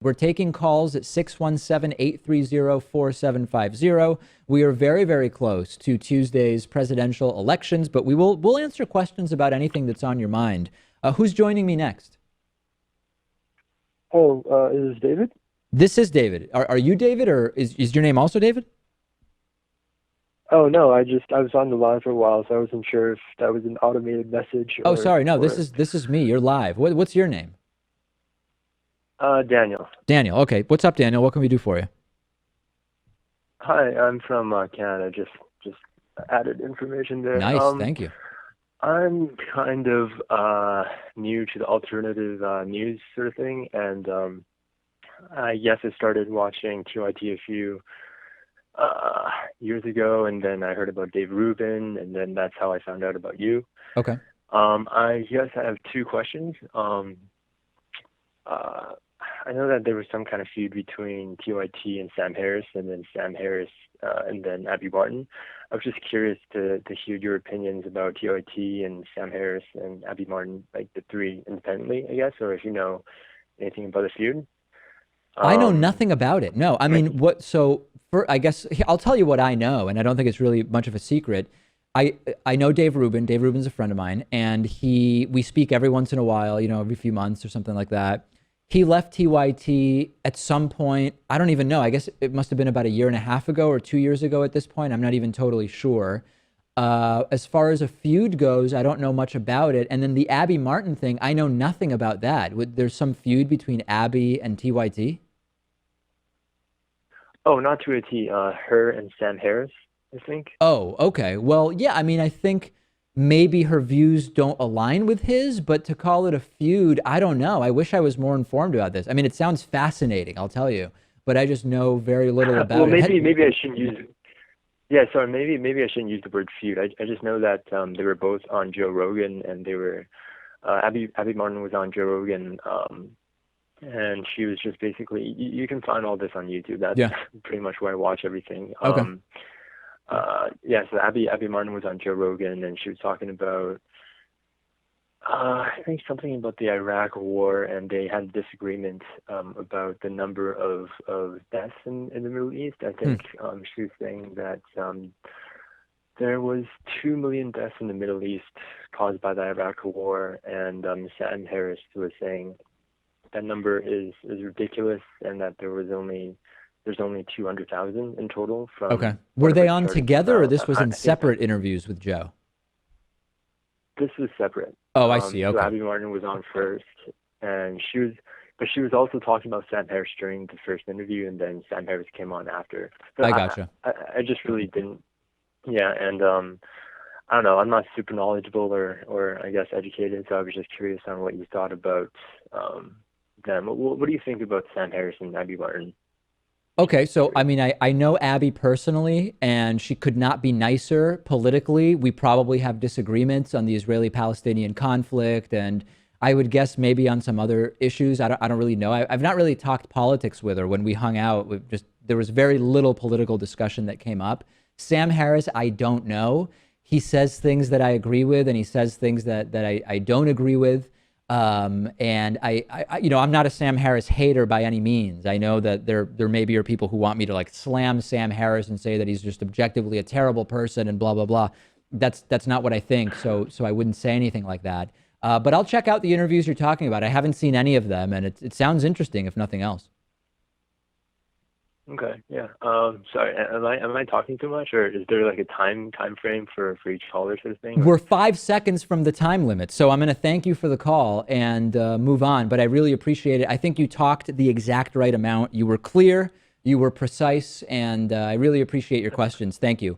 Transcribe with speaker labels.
Speaker 1: We're taking calls at 617-830-4750. We are very, very close to Tuesday's presidential elections, but we'll answer questions about anything that's on your mind. Who's joining me next?
Speaker 2: Oh, is this David?
Speaker 1: This is David. Are you David, or is your name also David?
Speaker 2: Oh no, I was on the line for a while, so I wasn't sure if that was an automated message
Speaker 1: Oh, sorry. No, this
Speaker 2: or
Speaker 1: is me. You're live. What's your name?
Speaker 2: Daniel.
Speaker 1: Daniel. Okay. What's up, Daniel? What can we do for you?
Speaker 2: Hi, I'm from Canada. Just added information there.
Speaker 1: Nice. Thank you.
Speaker 2: I'm kind of new to the alternative news sort of thing, and I guess I started watching TYT a few years ago, and then I heard about Dave Rubin, and then that's how I found out about you.
Speaker 1: Okay.
Speaker 2: I guess I have two questions. I know that there was some kind of feud between TYT and Sam Harris, and then Sam Harris and then Abby Martin. I was just curious to hear your opinions about TYT and Sam Harris and Abby Martin, like the three independently, I guess, or if you know anything about the feud.
Speaker 1: I know
Speaker 2: Um,
Speaker 1: nothing about it. No, I mean, I guess I'll tell you what I know, and I don't think it's really much of a secret. I know Dave Rubin. Dave Rubin's a friend of mine, and we speak every once in a while, every few months or something like that. He left TYT at some point. I don't even know. I guess it must have been about a year and a half ago or 2 years ago at this point. I'm not even totally sure. As far as a feud goes, I don't know much about it. And then the Abby Martin thing, I know nothing about that. There's some feud between Abby and TYT?
Speaker 2: oh, not TYT, her and Sam Harris, I think.
Speaker 1: Oh, okay. Well, yeah, I mean, I think maybe her views don't align with his, but to call it a feud, I don't know. I wish I was more informed about this. I mean, it sounds fascinating, I'll tell you, but I just know very little
Speaker 2: Well,
Speaker 1: about it.
Speaker 2: maybe I shouldn't use. Yeah, sorry, maybe I shouldn't use the word feud. I just know that they were both on Joe Rogan, and they were Abby Martin was on Joe Rogan, and she was just basically you can find all this on YouTube. That's
Speaker 1: Yeah.
Speaker 2: pretty much where I watch everything.
Speaker 1: Okay.
Speaker 2: Yeah, so Abby Martin was on Joe Rogan, and she was talking about I think something about the Iraq War, and they had a disagreement about the number of deaths in the Middle East. I
Speaker 1: Hmm.
Speaker 2: think she was saying that there was 2 million deaths in the Middle East caused by the Iraq War, and Sam Harris was saying that number is ridiculous, and that there's only 200,000 in total
Speaker 1: Okay.
Speaker 2: from
Speaker 1: Were
Speaker 2: whatever
Speaker 1: they
Speaker 2: it
Speaker 1: on
Speaker 2: started from
Speaker 1: together, or
Speaker 2: now.
Speaker 1: this was
Speaker 2: I
Speaker 1: in
Speaker 2: think
Speaker 1: separate interviews with Joe?
Speaker 2: this was separate.
Speaker 1: Oh, I see.
Speaker 2: So
Speaker 1: Okay.
Speaker 2: Abby Martin was on first, and but she was also talking about Sam Harris during the first interview, and then Sam Harris came on after. So
Speaker 1: I gotcha.
Speaker 2: I just really didn't, yeah, and I don't know, I'm not super knowledgeable or I guess educated, so I was just curious on what you thought about them. What do you think about Sam Harris and Abby Martin?
Speaker 1: Okay,
Speaker 2: Just
Speaker 1: so I
Speaker 2: curious.
Speaker 1: mean, I know Abby personally, and she could not be nicer politically. We probably have disagreements on the Israeli-Palestinian conflict, and I would guess maybe on some other issues. I don't really know. I've not really talked politics with her. When we hung out, there was very little political discussion that came up. Sam Harris, I don't know. He says things that I agree with, and he says things that I don't agree with. And I'm not a Sam Harris hater by any means. I know that there maybe are people who want me to like slam Sam Harris and say that he's just objectively a terrible person and blah blah blah. That's not what I think. So I wouldn't say anything like that. But I'll check out the interviews you're talking about. I haven't seen any of them, and it sounds interesting, if nothing else.
Speaker 2: Okay, yeah. Sorry, am I talking too much, or is there like a time frame for each caller sort of thing?
Speaker 1: We're
Speaker 2: Or
Speaker 1: 5 seconds from the time limit, so I'm going to thank you for the call and move on. But I really appreciate it. I think you talked the exact right amount. You were clear, you were precise, and I really appreciate your questions. Thank you.